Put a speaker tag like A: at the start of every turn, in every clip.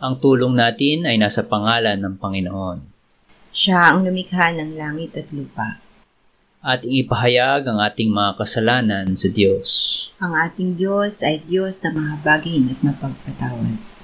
A: Ang tulong natin ay nasa pangalan ng Panginoon.
B: Siya ang lumikha ng langit at lupa.
A: Ating ipahayag ang ating mga kasalanan sa Diyos.
B: Ang ating Diyos ay Diyos na mahabagin at mapagpatawad.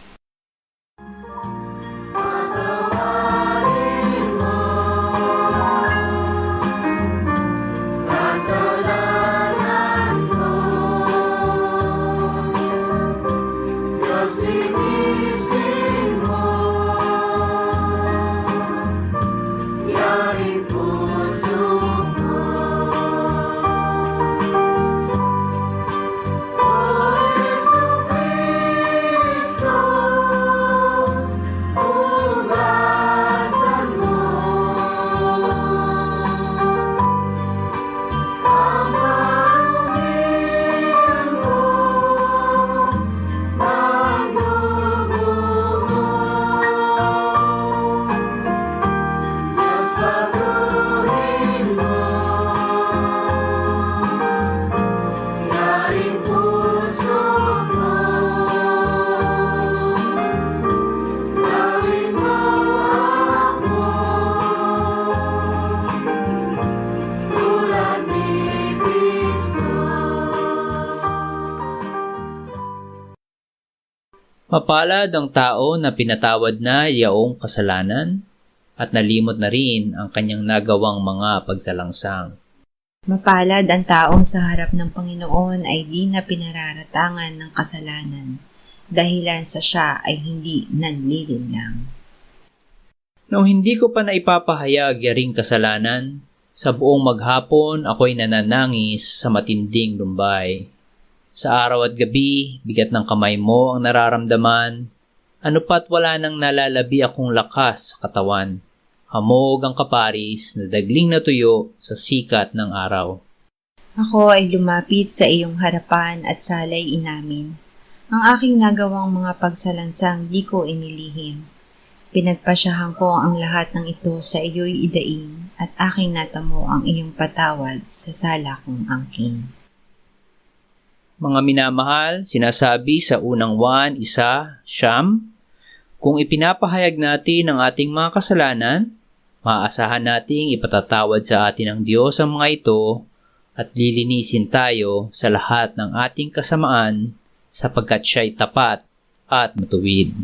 A: Mapalad ang tao na pinatawad na yaong kasalanan at nalimot na rin ang kanyang nagawang mga pagsalangsang.
B: Mapalad ang taong sa harap ng Panginoon ay di na pinararatangan ng kasalanan, dahilan sa siya ay hindi nanlilinlang.
A: Nung hindi ko pa naipapahayag yaring kasalanan, sa buong maghapon ako'y nananangis sa matinding lumbay. Sa araw at gabi, bigat ng kamay mo ang nararamdaman, ano pa't wala nang nalalabi akong lakas sa katawan. Hamog ang kaparis na dagling na tuyo sa sikat ng araw.
B: Ako ay lumapit sa iyong harapan at salay inamin. Ang aking nagawang mga pagsalansang di ko inilihim. Pinagpasyahan ko ang lahat ng ito sa iyo'y idaing at aking natamo ang iyong patawad sa sala kong angking.
A: Mga minamahal, sinasabi sa unang Juan 1:9, kung ipinapahayag natin ang ating mga kasalanan, maaasahan nating ipatatawad sa atin ng Diyos ang mga ito at lilinisin tayo sa lahat ng ating kasamaan sapagkat siya'y tapat at matuwid.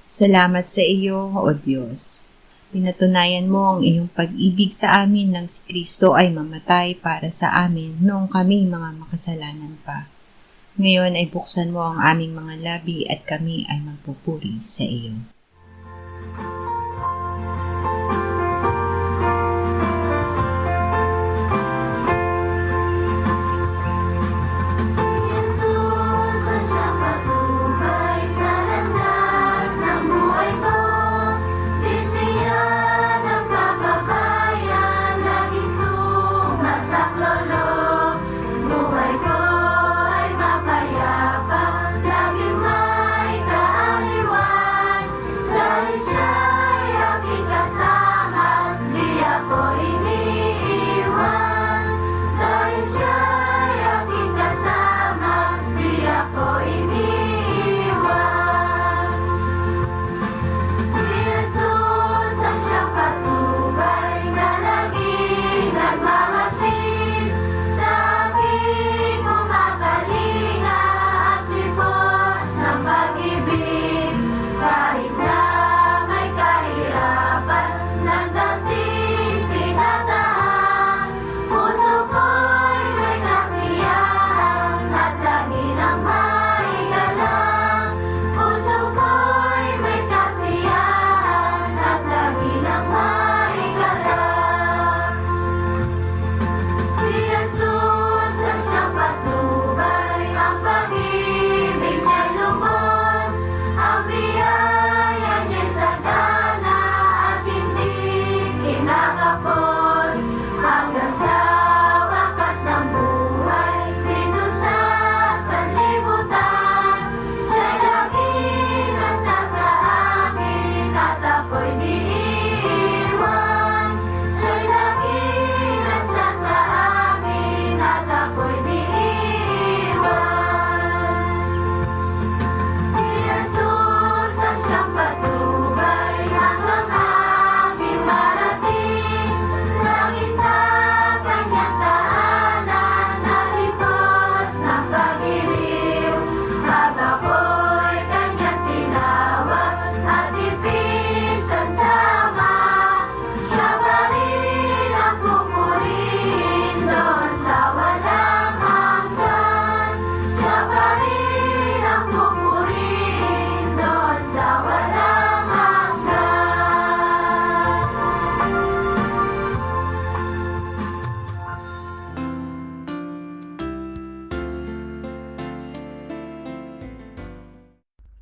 B: Salamat sa iyo, O Diyos. Pinatunayan mo ang iyong pag-ibig sa amin nang si Kristo ay mamatay para sa amin noong kami mga makasalanan pa. Ngayon ay buksan mo ang aming mga labi at kami ay magpupuri sa iyo.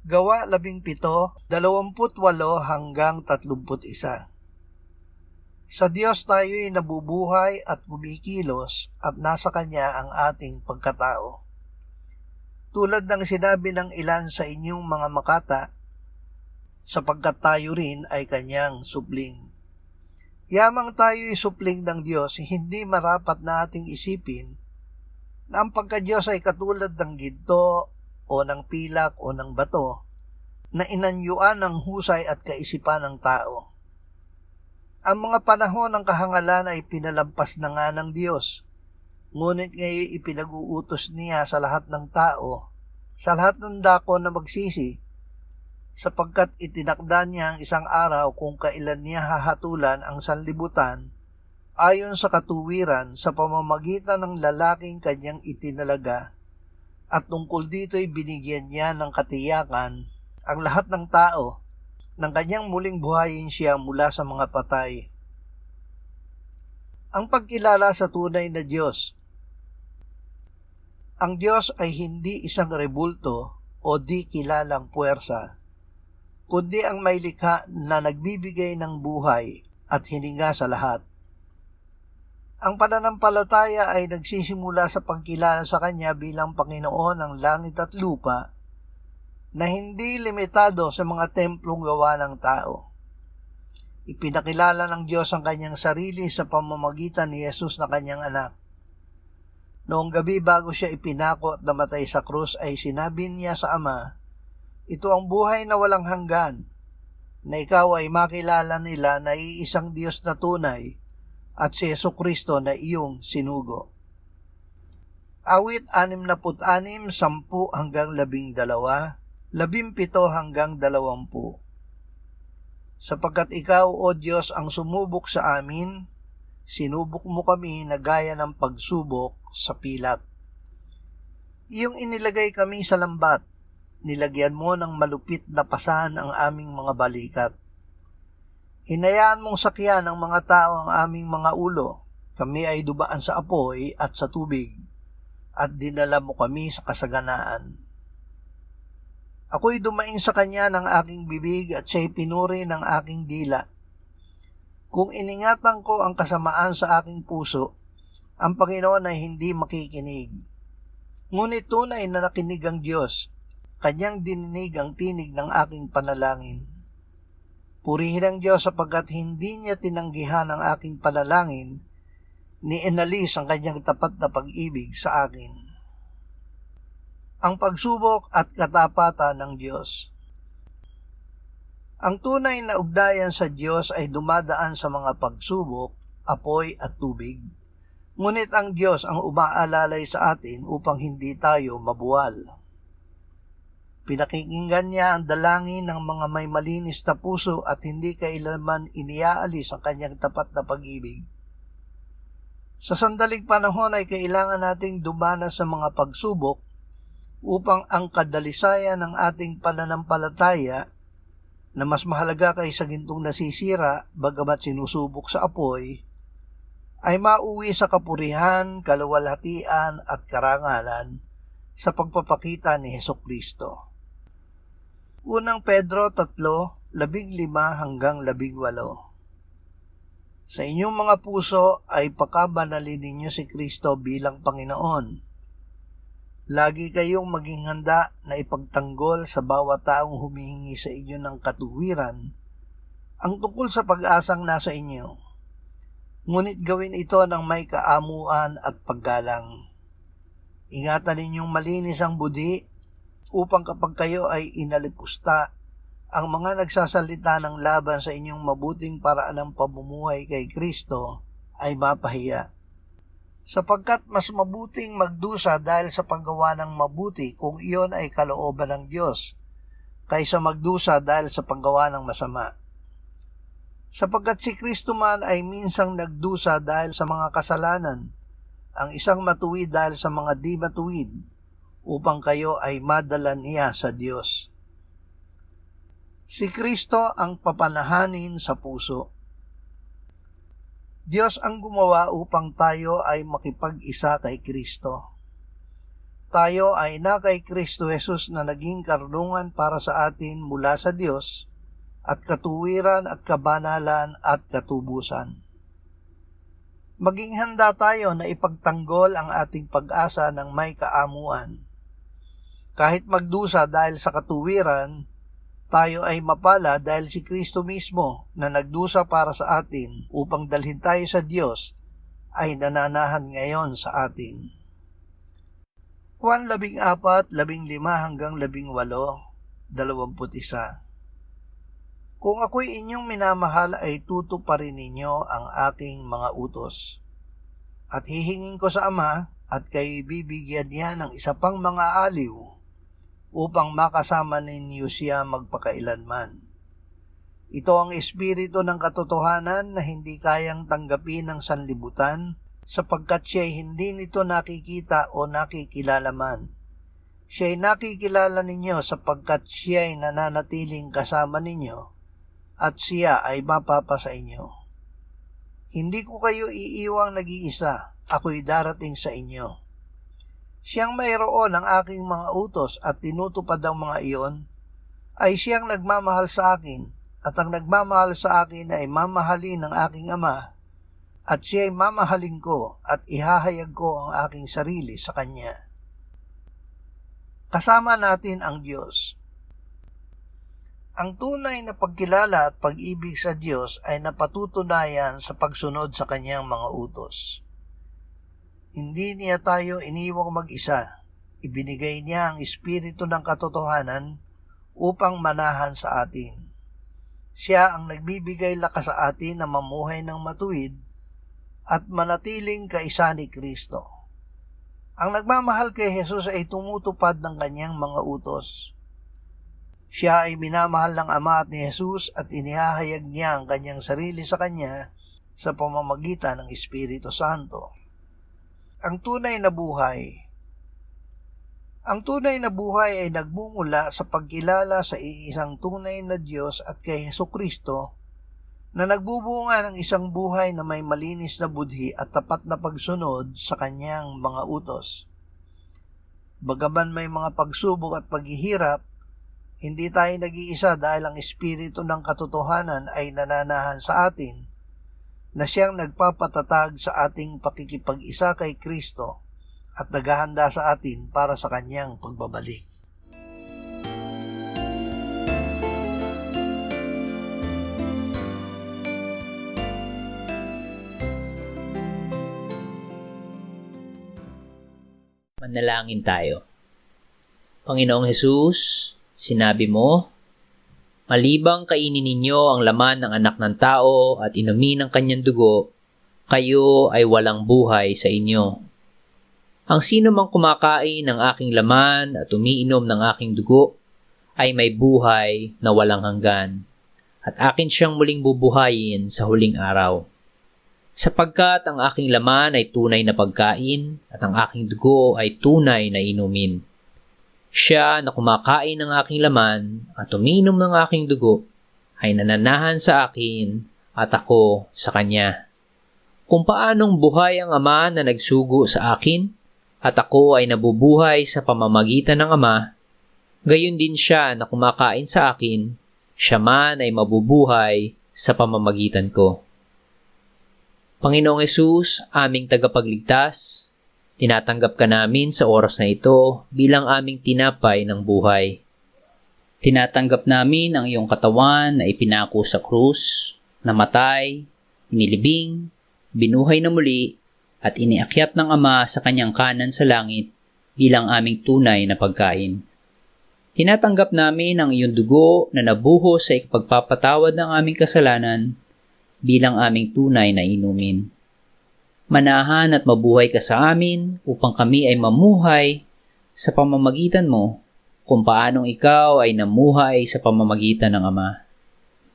C: Gawa 17:28-31. Sa Diyos tayo'y nabubuhay at kumikilos at nasa Kanya ang ating pagkatao. Tulad ng sinabi ng ilan sa inyong mga makata, sapagkat tayo rin ay Kanyang supling. Yamang tayo'y supling ng Diyos, hindi marapat na ating isipin na ang pagka-Diyos ay katulad ng ginto o ng pilak o ng bato na inanyuan ng husay at kaisipan ng tao. Ang mga panahon ng kahangalan ay pinalampas na nga ng Diyos, ngunit ngayon ipinag-uutos niya sa lahat ng tao, sa lahat ng dako na magsisi, sapagkat itinakda niya ang isang araw kung kailan niya hahatulan ang sanlibutan ayon sa katuwiran sa pamamagitan ng lalaking kanyang itinalaga, at tungkol dito'y binigyan niya ng katiyakan ang lahat ng tao nang kanyang muling buhayin siya mula sa mga patay. Ang pagkilala sa tunay na Diyos. Ang Diyos ay hindi isang rebulto o di kilalang puwersa, kundi ang may likha na nagbibigay ng buhay at hininga sa lahat. Ang pananampalataya ay nagsisimula sa pagkilala sa Kanya bilang Panginoon ng langit at lupa, na hindi limitado sa mga templong gawa ng tao. Ipinakilala ng Diyos ang Kanyang sarili sa pamamagitan ni Jesus na Kanyang anak. Noong gabi bago siya ipinako at namatay sa krus ay sinabi niya sa Ama, "Ito ang buhay na walang hanggan, na ikaw ay makilala nila na iisang Diyos na tunay at si Jesucristo na iyong sinugo." Awit 66, 10-12, 17-20. Sapagkat ikaw, O Diyos, ang sumubok sa amin, sinubok mo kami na gaya ng pagsubok sa pilak. Iyong inilagay kami sa lambat, nilagyan mo ng malupit na pasahan ang aming mga balikat. Hinayaan mong sakyan ng mga tao ang aming mga ulo, kami ay dubaan sa apoy at sa tubig, at dinala mo kami sa kasaganaan. Ako'y dumaing sa Kanya ng aking bibig at siya'y pinuri ng aking dila. Kung iningatan ko ang kasamaan sa aking puso, ang Panginoon ay hindi makikinig. Ngunit tunay na nakinig ang Diyos, Kanyang dininig ang tinig ng aking panalangin. Purihin ang Diyos sapagkat hindi Niya tinanggihan ang aking panalangin, ni inalis ang Kanyang tapat na pag-ibig sa akin. Ang pagsubok at katapatan ng Diyos. Ang tunay na ugnayan sa Diyos ay dumadaan sa mga pagsubok, apoy at tubig. Ngunit ang Diyos ang umaalalay sa atin upang hindi tayo mabuwal. Pinakikinggan Niya ang dalangin ng mga may malinis na puso at hindi kailanman iniaalis ang Kanyang tapat na pag-ibig. Sa sandaling panahon ay kailangan nating dumanas sa mga pagsubok upang ang kadalisayan ng ating pananampalataya na mas mahalaga kaysa gintong nasisira bagamat sinusubok sa apoy, ay mauwi sa kapurihan, kaluwalhatian at karangalan sa pagpapakita ni Hesukristo. Unang Pedro 3:15-18. Sa inyong mga puso ay pakabanalin ninyo si Kristo bilang Panginoon. Lagi kayong maging handa na ipagtanggol sa bawat taong humihingi sa inyo ng katuwiran ang tungkol sa pag-asang nasa inyo. Ngunit gawin ito ng may kaamuan at paggalang. Ingatan ninyong malinis ang budi upang kapag kayo ay inalipusta, ang mga nagsasalita ng laban sa inyong mabuting paraan ng pamumuhay kay Kristo ay mapahiya. Sapagkat mas mabuting magdusa dahil sa paggawa ng mabuti kung iyon ay kalooban ng Diyos, kaysa magdusa dahil sa paggawa ng masama. Sapagkat si Kristo man ay minsang nagdusa dahil sa mga kasalanan, ang isang matuwid dahil sa mga di matuwid, upang kayo ay madala niya sa Diyos. Si Kristo ang papanahanin sa puso. Diyos ang gumawa upang tayo ay makipag-isa kay Kristo. tayo ay na kay Kristo Jesus na naging karunungan para sa atin mula sa Diyos at katuwiran at kabanalan at katubusan. Maging handa tayo na ipagtanggol ang ating pag-asa ng may kaamuan. Kahit magdusa dahil sa katuwiran, tayo ay mapala dahil si Kristo mismo na nagdusa para sa atin upang dalhin tayo sa Diyos ay nananahan ngayon sa atin. Juan 14:15-18:21. Kung ako'y inyong minamahal ay tutuparin ninyo ang aking mga utos. At hihingin ko sa Ama at kayo'y bibigyan niya ng isa pang mga aliw upang makasama ninyo siya magpakailanman. Ito ang espiritu ng katotohanan na hindi kayang tanggapin ng sanlibutan sapagkat siya'y hindi nito nakikita o nakikilala man. Siya'y nakikilala ninyo sapagkat siya'y nananatiling kasama ninyo at siya ay mapapasa inyo. Hindi ko kayo iiwang nag-iisa, ako'y darating sa inyo. Siyang mayroon ang aking mga utos at tinutupad ang mga iyon, ay siyang nagmamahal sa akin, at ang nagmamahal sa akin ay mamahalin ng aking Ama, at siya'y mamahalin ko at ihahayag ko ang aking sarili sa Kanya. Kasama natin ang Diyos. Ang tunay na pagkilala at pag-ibig sa Diyos ay napatutunayan sa pagsunod sa Kanyang mga utos. Hindi niya tayo iniwang mag-isa. Ibinigay niya ang espiritu ng katotohanan upang manahan sa atin. Siya ang nagbibigay lakas sa atin na mamuhay ng matuwid at manatiling kaisa ni Kristo. Ang nagmamahal kay Jesus ay tumutupad ng Kanyang mga utos. Siya ay minamahal ng Ama at ni Jesus at inihahayag niya ang Kanyang sarili sa Kanya sa pamamagitan ng Espiritu Santo. Ang tunay na buhay. Ang tunay na buhay ay nagmumula sa pagkilala sa iisang tunay na Diyos at kay Hesukristo na nagbubunga ng isang buhay na may malinis na budhi at tapat na pagsunod sa Kanyang mga utos. Bagaman may mga pagsubok at paghihirap, hindi tayo nag-iisa dahil ang espiritu ng katotohanan ay nananahan sa atin na siyang nagpapatatag sa ating pakikipag-isa kay Kristo at naghahanda sa atin para sa Kanyang pagbabalik.
A: Manalangin tayo. Panginoong Hesus, sinabi mo, malibang kainin ninyo ang laman ng anak ng tao at inumin ang kanyang dugo, kayo ay walang buhay sa inyo. Ang sino mang kumakain ng aking laman at umiinom ng aking dugo ay may buhay na walang hanggan, at akin siyang muling bubuhayin sa huling araw. Sapagkat ang aking laman ay tunay na pagkain at ang aking dugo ay tunay na inumin. Siya na kumakain ng aking laman at umiinom ng aking dugo ay nananahan sa akin at ako sa kanya. Kung paanong buhay ang Ama na nagsugo sa akin at ako ay nabubuhay sa pamamagitan ng Ama, gayon din siya na kumakain sa akin, siya man ay mabubuhay sa pamamagitan ko. Panginoong Hesus, aming tagapagligtas, tinatanggap ka namin sa oras na ito bilang aming tinapay ng buhay. Tinatanggap namin ang iyong katawan na ipinako sa krus, namatay, inilibing, binuhay na muli, at iniakyat ng Ama sa kanyang kanan sa langit bilang aming tunay na pagkain. Tinatanggap namin ang iyong dugo na nabuhos sa ikapagpapatawad ng aming kasalanan bilang aming tunay na inumin. Manahan at mabuhay ka sa amin upang kami ay mamuhay sa pamamagitan mo kung paanong ikaw ay namuhay sa pamamagitan ng Ama.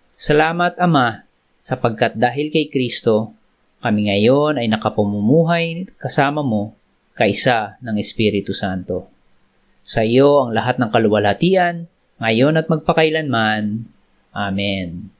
A: Salamat, Ama, sapagkat dahil kay Kristo, kami ngayon ay nakapamumuhay kasama mo kaisa ng Espiritu Santo. Sa iyo ang lahat ng kaluwalhatian, ngayon at magpakailanman. Amen.